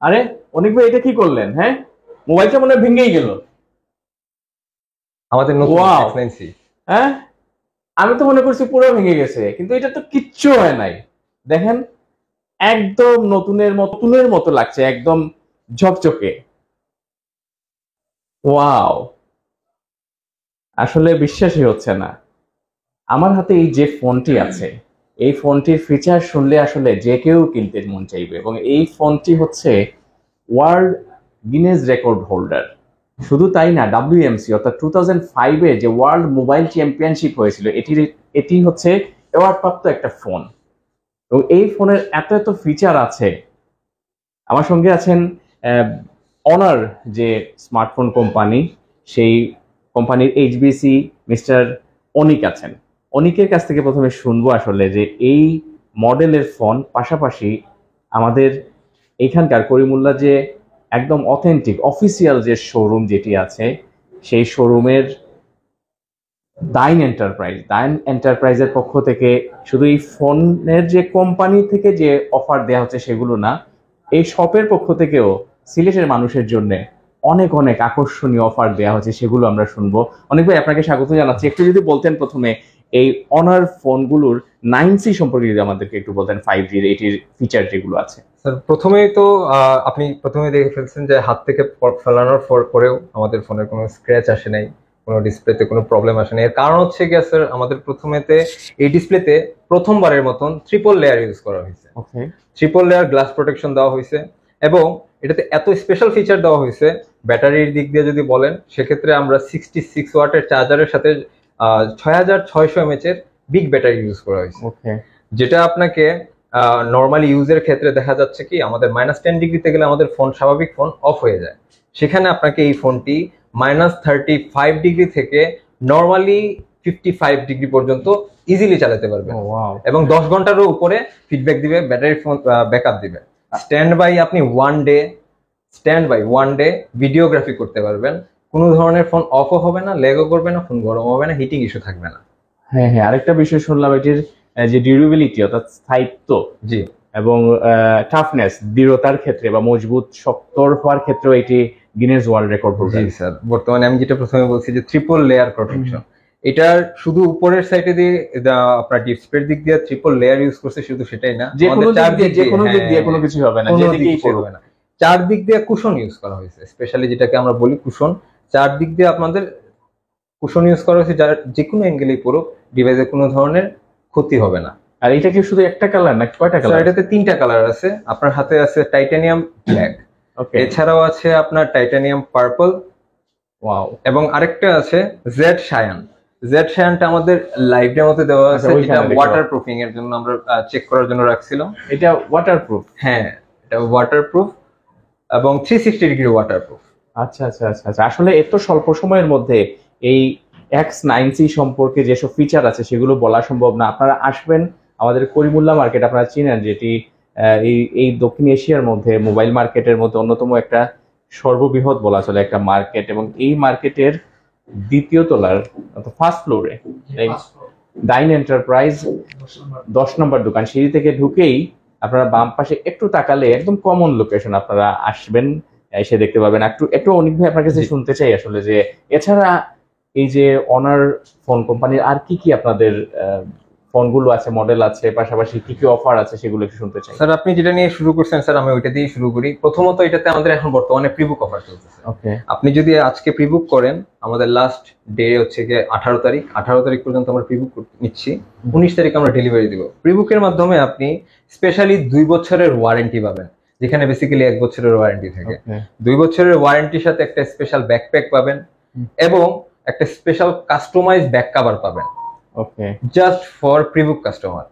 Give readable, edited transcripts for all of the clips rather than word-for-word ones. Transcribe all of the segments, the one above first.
আরে অনেক ভাই, এটা কি করলেন? হ্যাঁ, মোবাইলটা মনে হয় ভেঙেই গেল। আমাদের নতুন ওয়াও, X9C। হ্যাঁ, আমি তো মনে করছি পুরো ভেঙে গেছে, কিন্তু এটা তো কিচ্ছু হয় নাই। দেখেন, একদম নতুনের মতো লাগছে, একদম ঝকঝকে। ওয়াও, আসলে বিশ্বাসই হচ্ছে না। আমার হাতে এই যে ফোনটি আছে, এই ফোনটির ফিচার শুনলে আসলে যে কেউ কিনতে মন চাইবে। এবং এই ফোনটি হচ্ছে ওয়ার্ল্ড গিনেস রেকর্ড হোল্ডার। শুধু তাই না, WMC অর্থাৎ 2005-এ যে ওয়ার্ল্ড মোবাইল চ্যাম্পিয়নশিপ হয়েছিল, এটি হচ্ছে অ্যাওয়ার্ড প্রাপ্ত একটা ফোন। এবং এই ফোনের এত এত ফিচার আছে। আমার সঙ্গে আছেন অনার যে স্মার্টফোন কোম্পানি, সেই কোম্পানির HBC মিস্টার অনিক আছেন। অনিকের কাছ থেকে প্রথমে শুনবো আসলে যে এই মডেলের ফোন, পাশাপাশি আমাদের এইখানকার করিমুল্লা যে একদম অথেন্টিক অফিসিয়াল যে শোরুম যেটি আছে, সেই শোরুমের ডাইন এন্টারপ্রাইজের পক্ষ থেকে শুধু এই ফোনের যে কোম্পানি থেকে যে অফার দেওয়া হচ্ছে সেগুলো না, এই শপের পক্ষ থেকেও সিলেটের মানুষের জন্য অনেক অনেক আকর্ষণীয় অফার দেওয়া হচ্ছে, সেগুলো আমরা শুনবো। অনেক ভাই, আপনাকে স্বাগত জানাচ্ছি। একটু যদি বলতেন প্রথমে এই অনার ফোনগুলোর 9C সম্পর্কে যদি আমাদেরকে একটু বলতেন, 5G এটির ফিচার যেগুলো আছে। স্যার, প্রথমেই তো আপনি প্রথমে দেখে ফেলছেন যে হাত থেকে ফেলানোর পরেও আমাদের ফোনের কোনো স্ক্র্যাচ আসে নাই, কোনো ডিসপ্লেতে কোনো প্রবলেম আসে নাই। এর কারণ হচ্ছে কি স্যার, আমাদের প্রথমেতে এই ডিসপ্লেতে প্রথমবারের মতন ট্রিপল লেয়ার ইউজ করা হয়েছে। ওকে, ট্রিপল লেয়ার গ্লাস প্রোটেকশন দেওয়া হয়েছে, এবং এটাতে এত স্পেশাল ফিচার দেওয়া হয়েছে। ব্যাটারির দিক দিয়ে যদি বলেন, সেক্ষেত্রে আমরা 66 ওয়াটের চার্জারের সাথে 6600 mAh এর বিগ ব্যাটারি ইউজ করা হয়েছে। ওকে, যেটা আপনাকে নর্মালি ইউজের ক্ষেত্রে দেখা যাচ্ছে কি, আমাদের -10 ডিগ্রিতে গেলে আমাদের ফোন, স্বাভাবিক ফোন অফ হয়ে যায়। সেখানে আপনাকে এই ফোনটি -35 ডিগ্রি থেকে নর্মালি 55 ডিগ্রি পর্যন্ত ইজিলি চালাতে পারবে, এবং 10 ঘন্টারও উপরে ফিডব্যাক দিবে, ব্যাটারি ফোন ব্যাকআপ দিবে। স্ট্যান্ড বাই আপনি ওয়ান ডে ভিডিওগ্রাফি করতে পারবেন। কোনো ধরনের ফোন অফও হবে না, ল্যাগও করবে না, ফোন গরম হবে না, হিটিং ইস্যু থাকবে না। হ্যাঁ হ্যাঁ, আরেকটা বিষয় শুনলাম, এটির যে ডিউরেবিলিটি অর্থাৎ স্থায়িত্ব, জি, এবং টাফনেস, দৃঢ়তার ক্ষেত্রে বা মজবুত শক্তর হওয়ার ক্ষেত্রে এটি গিনেস ওয়ার্ল্ড রেকর্ড হোল্ডার। জি স্যার, বর্তমানে আমি যেটা প্রথমে বলছি যে ট্রিপল লেয়ার প্রোটেকশন, এটার শুধু উপরের সাইডে দিয়ে আপনার ডিসপ্লের দিক দিয়ে ট্রিপল লেয়ার ইউজ করছে, শুধু সেটাই না, যে কোনো দিক দিয়ে কোনো কিছু হবে না, যেদিকেই পড়বে না। চারদিক দিয়ে কুশন ইউজ করা হয়েছে, স্পেশালি যেটাকে আমরা বলি কুশন। চারদিক দিয়ে আপনাদের কুশন ইউজ করা হয়েছে, যার যে কোনো অ্যাঙ্গেলেই পড়ুক ডিভাইসের কোনো ধরনের ক্ষতি হবে না। আর এটা কি শুধু একটা কালার না, কয়টা কালার? এটাতে 3টা কালার আছে। আপনার হাতে আছে টাইটানিয়াম ব্ল্যাক, এছাড়াও আছে আপনার টাইটানিয়াম পার্পল, ওয়াও, এবং আরেকটা আছে জেড শায়ান। জেড শায়ানটা আমাদের লাইভ ডেমোতে দেওয়া আছে, যেটা ওয়াটারপ্রুফিং এর জন্য আমরা চেক করার জন্য রাখছিলাম। এটা ওয়াটারপ্রুফ? হ্যাঁ, এটা ওয়াটারপ্রুফ এবং 360 ডিগ্রি ওয়াটারপ্রুফ। আচ্ছা আচ্ছা আচ্ছা আচ্ছা, আসলে এত স্বল্প সময়ের মধ্যে এই X9C সম্পর্কে যেসব ফিচার আছে সেগুলো বলা সম্ভব না। আপনারা আসবেন আমাদের করিমুল্লা মার্কেট, আপনারা চিনেন, যেটি এই দক্ষিণ এশিয়ার মধ্যে মোবাইল মার্কেটের মধ্যে অন্যতম একটা সর্ববৃহৎ বলা চলে একটা মার্কেট। এবং এই মার্কেটের দ্বিতীয় তলার ফার্স্ট ফ্লোরে ডাইন এন্টারপ্রাইজ 10 নম্বর দোকান, সিঁড়ি থেকে ঢুকেই আপনারা বাম পাশে একটু তাকালে একদম কমন লোকেশন, আপনারা আসবেন, এসে দেখতে পাবেন। একটু অনেক ভাই আপনার কাছে শুনতে চাই আসলে যে এছাড়া এই যে অনার ফোন কোম্পানির আর কি কি আপনাদের ফোনগুলো আছে, মডেল আছে, পাশাপাশি কি কি অফার আছে, সেগুলো একটু শুনতে চাই। স্যার, আপনি যেটা নিয়ে শুরু করছেন স্যার, আমি ওইটা দিয়ে শুরু করি। প্রথমত, এটাতে আমাদের এখন বর্তমানে প্রিবুক অফার চলতেছে। ওকে, আপনি যদি আজকে প্রিবুক করেন, আমাদের লাস্ট ডে হচ্ছে গিয়ে 18 তারিখ। 18 তারিখ পর্যন্ত আমরা প্রিবুক নিচ্ছি, 19 তারিখ আমরা ডেলিভারি দিব। প্রিবুকের মাধ্যমে আপনি স্পেশালি 2 বছরের ওয়ারেন্টি পাবেন, যেখানে বেসিক্যালি 1 বছরের ওয়ারেন্টি থাকে। 2 বছরের ওয়ারেন্টির সাথে একটা স্পেশাল ব্যাকপ্যাক পাবেন, এবং একটা স্পেশাল কাস্টমাইজ ব্যাক কভার পাবেন, ওকে, জাস্ট ফর প্রিবুক কাস্টমার।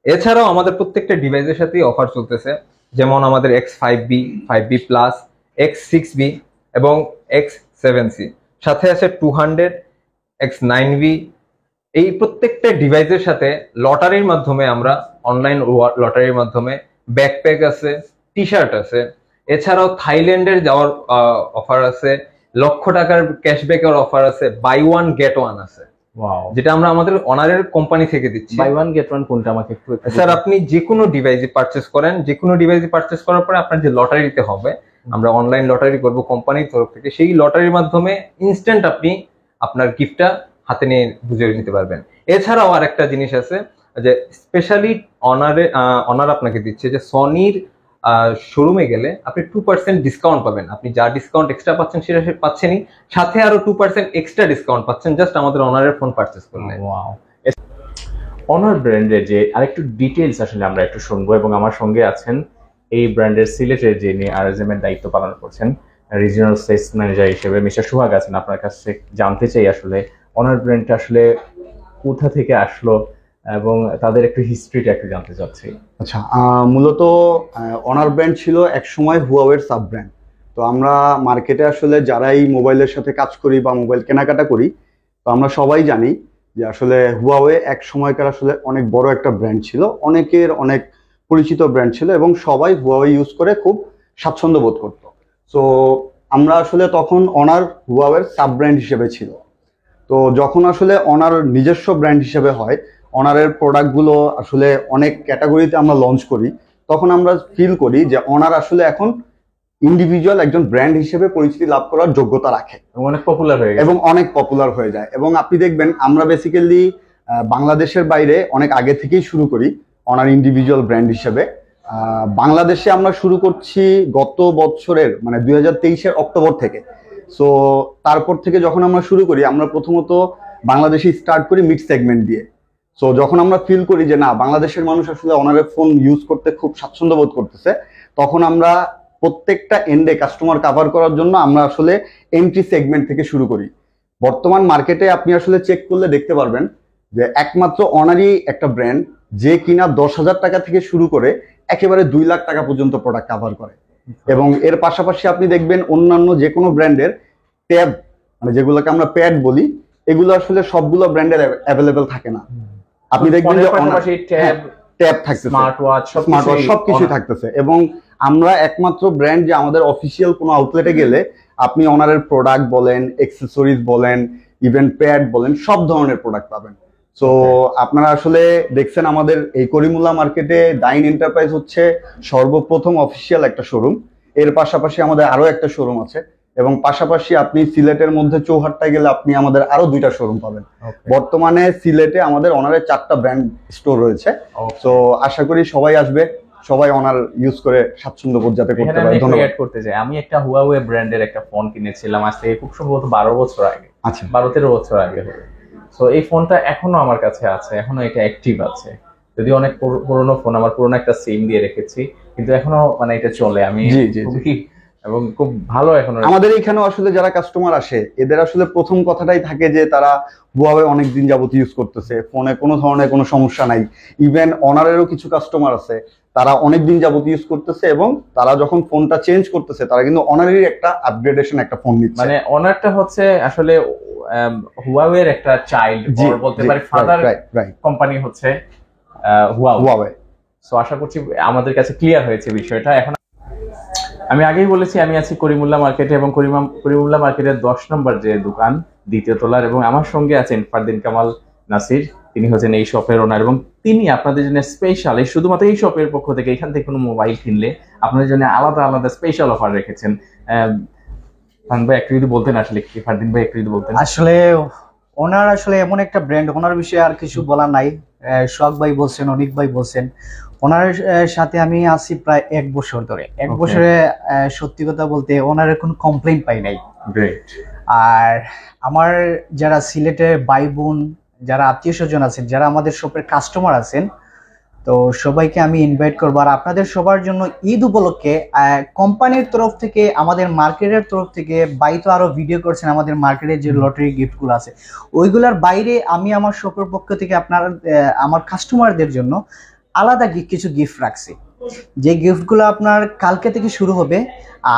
এছাড়াও আমাদের প্রত্যেকটা ডিভাইসের সাথেই অফার চলতেছে, যেমন আমাদের X5B, 5B প্লাস, X6B এবং X7C, সাথে আছে 200, X9V। এই প্রত্যেকটা ডিভাইসের সাথে লটারির মাধ্যমে, আমরা অনলাইন লটারির মাধ্যমে ব্যাকপ্যাক আছে, টি শার্ট আছে। এছাড়াও থাইল্যান্ডের যাওয়ার অফার আছে, 1,00,000 টাকার ক্যাশব্যাকের অফার আছে, বাই ওয়ান গেট ওয়ান আছে। ওয়াও, যেটা আমরা আমাদের অনারের কোম্পানি থেকে দিচ্ছি। বাই ওয়ান গেট ওয়ান কোনটা আমাকে একটু স্যার আপনি যে কোনো ডিভাইসে পারচেস করেন, যে কোনো ডিভাইসে পারচেস করার পরে আপনার যে লটারিতে হবে, আমরা অনলাইন লটারি করব কোম্পানির তরফ থেকে, সেই লটারির মাধ্যমে ইনস্ট্যান্ট আপনি আপনার গিফটটা হাতে নিয়ে বুঝে নিতে পারবেন। এছাড়াও আর একটা জিনিস আছে যে স্পেশালি অনার আপনাকে দিচ্ছে যে সনির শোরুমে গেলে আপনি 2% ডিসকাউন্ট পাবেন। আপনি যা ডিসকাউন্ট এক্সট্রা পাচ্ছেন সেটা পাচ্ছেনই, সাথে আরো 2% এক্সট্রা ডিসকাউন্ট পাচ্ছেন জাস্ট আমাদের অনারের ফোন পারচেস করলে। ওয়াও, অনার ব্র্যান্ডের যে আরেকটু ডিটেইলস আসলে আমরা একটু শুনবো, এবং আমার সঙ্গে আছেন এই ব্র্যান্ডের সিলেটের যিনি আরএসএম এর দায়িত্ব পালন করছেন রিজিওনাল সেলস ম্যানেজার হিসেবে মিস্টার সোহাগ আছেন। আপনার কাছে জানতে চাই আসলে অনার ব্র্যান্ডটা আসলে কোথা থেকে আসলো এবং তাদের একটু হিস্ট্রিটা একটু জানতে চাচ্ছি। আচ্ছা, মূলত অনার ব্র্যান্ড ছিল একসময় হুয়াওয়ের সাব ব্র্যান্ড। তো আমরা মার্কেটে আসলে যারা এই মোবাইলের সাথে কাজ করি বা মোবাইল কেনাকাটা করি, তো আমরা সবাই জানি যে আসলে হুয়াওয়ে এক সময়কার আসলে অনেক বড় একটা ব্র্যান্ড ছিল, অনেকের অনেক পরিচিত ব্র্যান্ড ছিল এবং সবাই হুয়াওয়ে ইউজ করে খুব স্বাচ্ছন্দ্য বোধ করতো। সো আমরা আসলে তখন অনার হুয়াওয়ের সাব ব্র্যান্ড হিসেবে ছিল। তো যখন আসলে অনার নিজস্ব ব্র্যান্ড হিসেবে হয়, অনারের প্রোডাক্টগুলো আসলে অনেক ক্যাটাগরিতে আমরা লঞ্চ করি, তখন আমরা ফিল করি যে অনার আসলে এখন ইন্ডিভিজুয়াল একজন ব্র্যান্ড হিসেবে পরিচিতি লাভ করার যোগ্যতা রাখে এবং অনেক পপুলার হয়ে গেছে এবং অনেক পপুলার হয়ে যায়। এবং আপনি দেখবেন আমরা বেসিক্যালি বাংলাদেশের বাইরে অনেক আগে থেকেই শুরু করি অনার ইন্ডিভিজুয়াল ব্র্যান্ড হিসেবে। বাংলাদেশে আমরা শুরু করছি গত বছরের মানে 2023-এর অক্টোবর থেকে। সো তারপর থেকে যখন আমরা শুরু করি, আমরা প্রথমত বাংলাদেশে স্টার্ট করি মিড সেগমেন্ট দিয়ে। সো যখন আমরা ফিল করি যে না, বাংলাদেশের মানুষ আসলে অনারের ফোন ইউজ করতে খুব স্বাচ্ছন্দ্য বোধ করতেছে, তখন আমরা প্রত্যেকটা এন্ডে কাস্টমার কাভার করার জন্য আমরা আসলে এন্ট্রি সেগমেন্ট থেকে শুরু করি। বর্তমান মার্কেটে আপনি আসলে চেক করলে দেখতে পারবেন যে একমাত্র অনারই একটা ব্র্যান্ড যে কিনা 10,000 টাকা থেকে শুরু করে একেবারে 2 লাখ টাকা পর্যন্ত প্রোডাক্ট কাভার করে। এবং এর পাশাপাশি আপনি দেখবেন অন্যান্য যে কোনো ব্র্যান্ডের ট্যাব, মানে যেগুলোকে আমরা প্যাড বলি, এগুলো আসলে সবগুলো ব্র্যান্ডের অ্যাভেলেবেল থাকে না। আপনি দেখবেন যে ট্যাব থাকছে, স্মার্ট ওয়াচ সবকিছুই থাকতেছে। এবং আমরা একমাত্র ব্র্যান্ড যে আমাদের অফিসিয়াল কোনো আউটলেটে গেলে আপনি অনারের প্রোডাক্ট বলেন, অ্যাক্সেসরিজ বলেন, ইভেন প্যাড বলেন, সব ধরনের প্রোডাক্ট পাবেন। সো আপনারা আসলে দেখছেন আমাদের এই করিমুল্লাহ মার্কেটে ডাইন এন্টারপ্রাইজ হচ্ছে সর্বপ্রথম অফিসিয়াল একটা শোরুম। এর পাশাপাশি আমাদের আরো একটা শোরুম আছে, এবং পাশাপাশি আপনি সিলেটের মধ্যে চৌহাট্টায় গেলে আপনি আমাদের আরো 2টা শোরুম পাবেন। বর্তমানে সিলেটে আমাদের অনারের 4টা ব্র্যান্ড স্টোর রয়েছে। তো আশা করি সবাই আসবে, সবাই অনার ইউজ করে স্বাচ্ছন্দ্য বোধ যাতে করতে পারে। ধন্যবাদ করতে চাই, আমি একটা হুয়াওয়ে ব্র্যান্ডের একটা ফোন কিনেছিলাম আজ থেকে খুব সম্ভবত 12 বছর আগে। আচ্ছা, 12-13 বছর আগে হবে। সো এই ফোনটা এখনো আমার কাছে আছে, এখনো এটা অ্যাক্টিভ আছে। যদি অনেক পুরোনো ফোন, আমার পুরোনো একটা সিম দিয়ে রেখেছি, কিন্তু এখনো মানে এটা চলে। আমি এবং খুব ভালো এখনো। আমাদের এখানেও আসলে যারা কাস্টমার আসে, এদের আসলে প্রথম কথাটাই থাকে যে তারা হুয়াওয়ে অনেকদিন যাবত ইউজ করতেছে, ফোনে কোনো ধরনের কোনো সমস্যা নাই। ইভেন অনারেরও কিছু কাস্টমার আছে, তারা অনেকদিন যাবত ইউজ করতেছে এবং তারা যখন ফোনটা চেঞ্জ করতেছে তারা কিন্তু অনারেরই একটা আপগ্রেডেশন একটা ফোন নিচ্ছে। মানে অনারটা হচ্ছে আসলে হুয়াওয়ের একটা চাইল্ড বলতে পারি, ফাদার কোম্পানি হচ্ছে হুয়াওয়ে। সো আশা করছি আমাদের কাছে ক্লিয়ার হয়েছে বিষয়টা। এখন আমি আগেই বলেছি আমি আছি করিমুল্লাহ মার্কেটে, এবং করিমুল্লাহ মার্কেটের 10 নম্বর যে দোকান, 2য় তলার, এবং আমার সঙ্গে আছেন ফারদিন কামাল নাসির। তিনি হচ্ছেন এই শপের ওনার, এবং তিনি আপনাদের জন্য স্পেশাল শুধুমাত্র এই শপের পক্ষ থেকে এখান থেকে কোনো মোবাইল কিনলে আপনাদের জন্য আলাদা আলাদা স্পেশাল অফার রেখেছেন। ভাই একটু যদি বলতেন আসলে কি, ফারদিন ভাই একটু যদি বলতেন। আসলে ওনার আসলে এমন একটা ব্র্যান্ড, ওনার বিষয়ে আর কিছু বলার নাই। সোহাগ ভাই বলছেন, অনিক ভাই বলছেন, ওনার সাথে আমি আছি প্রায় 1 বছর ধরে। 1 বছরে সত্যি কথা বলতে ওনার কোনো কমপ্লেইন পাই নাই। আর আমার যারা সিলেটের ভাই বোন, যারা আত্মীয় স্বজন আছেন, যারা আমাদের শপের কাস্টমার আছেন, তো সবাইকে আমি ইনভাইট করবো। আর আপনাদের সবার জন্য ঈদ উপলক্ষে কোম্পানির তরফ থেকে, আমাদের মার্কেটের তরফ থেকে, ভাই তো আরো ভিডিও করছেন আমাদের মার্কেটের যে লটারি গিফটগুলো আছে, ওইগুলোর বাইরে আমি আমার শপের পক্ষ থেকে আমার কাস্টমারদের জন্য আলাদা কিছু গিফট রাখছি। যে গিফটগুলো আপনার কালকে থেকে শুরু হবে,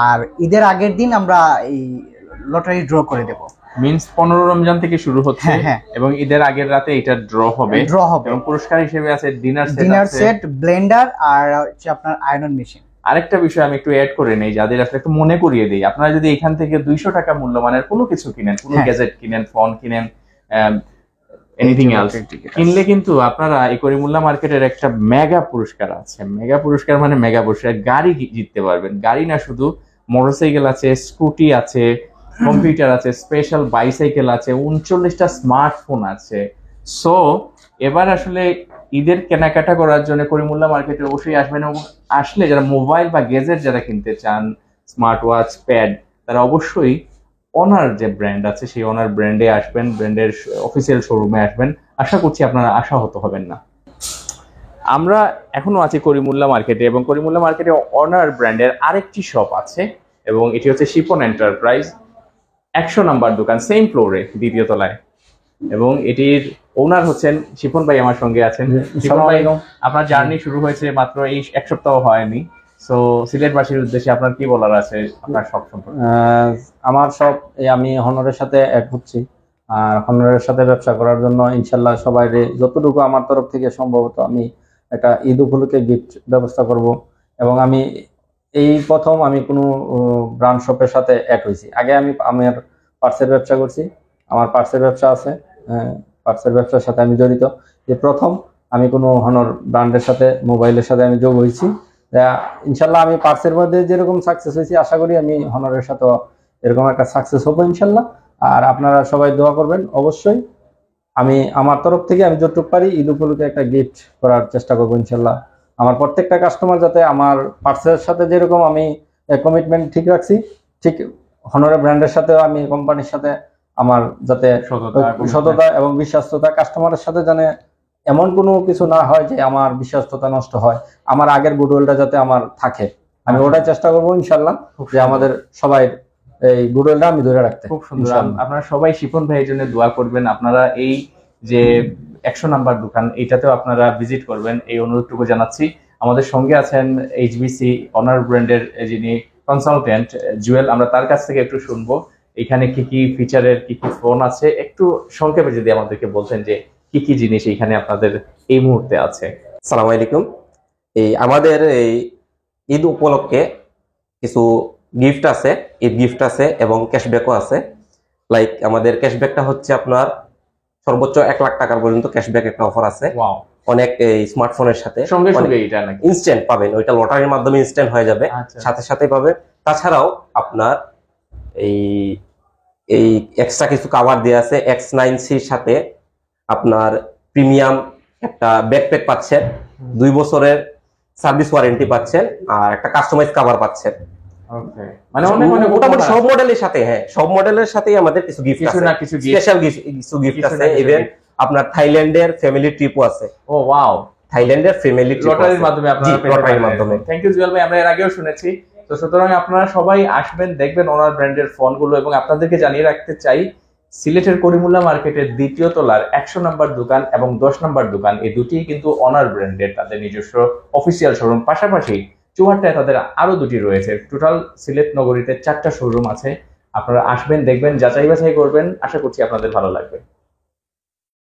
আর ঈদের আগের দিন আমরা এই লটারি ড্র করে দেব। মিন্স 15 রমজান থেকে শুরু হচ্ছে, এবং ঈদের আগের রাতে এটা ড্র হবে। এবং পুরস্কার হিসেবে আছে ডিনার সেট, ব্লেন্ডার, আর হচ্ছে আপনার আয়রন মেশিন। আরেকটা বিষয় আমি একটু অ্যাড করে নেই, যাদের আসলে একটু মনে করিয়ে দিই, আপনারা যদি এখান থেকে 200 টাকা মূল্যমানের কোনো কিছু কিনেন, কোনো গ্যাজেট কিনেন, ফোন কিনেন, এনিথিং এলস কিনলে কিন্তু আপনারা এই করিমুল্লাহ মার্কেটের একটা মেগা পুরস্কার আছে। মেগা পুরস্কার মানে মেগা পুরস্কার, গাড়ি জিততে পারবেন। গাড়ি না শুধু, মোটরসাইকেল আছে, স্কুটি আছে, কম্পিউটার আছে, স্পেশাল বাইসাইকেল আছে, 39টা স্মার্টফোন আছে। সো এবার আসলে ঈদের কেনাকাটা করার জন্য করিমুল্লাহ মার্কেটে অবশ্যই আসবেন, এবং আসলে যারা মোবাইল বা গেজেট যারা কিনতে চান, স্মার্ট ওয়াচ, প্যাড, তারা অবশ্যই অনার যে ব্র্যান্ড আছে সেই অনার ব্র্যান্ডে আসবেন, ব্র্যান্ডের অফিসিয়াল শোরুমে আসবেন। আশা করছি আপনারা আশাহত হবেন না। আমরা এখনো আছি করিমুল্লাহ মার্কেটে, এবং করিমুল্লাহ মার্কেটে অনার ব্র্যান্ডের আরেকটি শপ আছে, এবং এটি হচ্ছে শিপন এন্টারপ্রাইজ, 100 নাম্বার দোকান, সেম ফ্লোরে, দ্বিতীয় তলায়। এবং এটির ওনার হচ্ছেন শিপন ভাই, আমার সঙ্গে আছেন। শিপন ভাই, আপনার জার্নি শুরু হয়েছে মাত্র এই 1 সপ্তাহ হয়নি। সো সিলেটবাসীর উদ্দেশ্যে আপনার কি বলার আছে আপনার সব সম্পর্কে? আমার সব আমি হনরের সাথে অ্যাড হচ্ছি, আর হনরের সাথে ব্যবসা করার জন্য ইনশাল্লাহ সবাই যতটুকু আমার তরফ থেকে সম্ভবত আমি একটা ঈদ উপলক্ষে গিফট ব্যবস্থা করব। এবং আমি এই প্রথম আমি কোনো ব্র্যান্ড শপের সাথে অ্যাড হয়েছি। আগে আমি আমার পার্সের ব্যবসা করছি, আমার পার্সের ব্যবসা আছে, পার্সের ব্যবসার সাথে আমি জড়িত। যে প্রথম আমি কোনো হনর ব্র্যান্ডের সাথে, মোবাইলের সাথে আমি যোগ হয়েছি। ইনশাল্লাহ আমি পার্সের মধ্যে যেরকম সাকসেস হয়েছি, আশা করি আমি হনরের সাথে এরকম একটা সাকসেস হবো ইনশাল্লাহ। আর আপনারা সবাই দোয়া করবেন অবশ্যই। আমি আমার তরফ থেকে আমি যতটুকু পারি ঈদ উপলক্ষে একটা গিফট করার চেষ্টা করবো ইনশাল্লাহ। আমার প্রত্যেকটা কাস্টমার যাতে আমার পার্সের সাথে যেরকম আমি কমিটমেন্ট ঠিক রাখছি, ঠিক হনরের ব্র্যান্ডের সাথেও আমি কোম্পানির সাথে আমার যাতে সততা এবং বিশ্বাস্ততা, কাস্টমারের সাথে জানে এমন কোনো কিছু না হয় যে আমার বিশ্বাসতা নষ্ট হয়, আমার আগের গুডউইলটা যাতে আমার থাকে, আমি ওটাই চেষ্টা করবো ইনশাল্লাহ, যে আমাদের সবাই এই গুডউইলটা আমি ধরে রাখতে। খুব সুন্দর। আপনারা সবাই শিপন ভাইয়ের জন্য দোয়া করবেন। আপনারা এই যে 100 নাম্বার দোকান, এটাতেও আপনারা ভিজিট করবেন, এই অনুরোধটুকু জানাচ্ছি। আমাদের সঙ্গে আছেন এইচবিসি অনার ব্র্যান্ডের যিনি কনসালটেন্ট জুয়েল, আমরা তার কাছ থেকে একটু শুনবো এখানে কি কি ফিচারের কি কি ফোন আছে, একটু সংক্ষেপে যদি আমাদেরকে বলতেন যে কি কি জিনিস এখানে আপনাদের এই মুহূর্তে আছে। আসসালামু আলাইকুম। আমাদের এই ঈদ উপলক্ষে কিছু গিফট আছে, ঈদ গিফট আছে এবং ক্যাশব্যাকও আছে। লাইক আমাদের ক্যাশব্যাকটা হচ্ছে আপনার সর্বোচ্চ 1 লাখ টাকা পর্যন্ত ক্যাশব্যাক একটা অফার আছে। অনেক স্মার্টফোনের সাথে সঙ্গে সঙ্গে এটা নাকি ইনস্ট্যান্ট পাবেন, ওইটা লটারির মাধ্যমে ইনস্ট্যান্ট হয়ে যাবে, সাথে সাথে পাবে। তাছাড়াও আপনার এই এক্সট্রা কিছু কভার দেওয়া আছে, X9Cর সাথে আপনার প্রিমিয়াম একটা ব্যাকপ্যাক পাচ্ছেন, 2 বছরের সার্ভিস ওয়ারেন্টি পাচ্ছেন, আর একটা কাস্টমাইজ কভার পাচ্ছেন। মানে মোটামুটি সব মডেলের সাথে, হ্যাঁ সব মডেলের সাথেই আমাদের কিছু গিফট আছে, স্পেশাল কিছু গিফট আছে। ইভেন আপনার থাইল্যান্ডের ফ্যামিলি ট্রিপও আছে। ও ওয়াও, থাইল্যান্ডের ফ্যামিলি ট্রিপ লটারির মাধ্যমে আপনারা লটারির মাধ্যমে। থ্যাংক ইউ জুয়েল ভাই, আমরা এর আগেও শুনেছি। তো সুতরাং আপনারা সবাই আসবেন, দেখবেন ওনার ব্র্যান্ডের ফোনগুলো। এবং আপনাদেরকে জানিয়ে রাখতে চাই, সিলেটের করিমুল্লাহ মার্কেটের 2য় তলার 100 নাম্বার দোকান এবং 10 নাম্বার দোকান, এই দুটি কিন্তু অনার ব্র্যান্ডের, তাদের নিজস্ব অফিসিয়াল শোরুম। পাশাপাশি চুয়াট্টায় তাদের আরো 2টি রয়েছে। টোটাল সিলেট নগরীতে 4টা শোরুম আছে। আপনারা আসবেন, দেখবেন, যাচাই বাছাই করবেন। আশা করছি আপনাদের ভালো লাগবে।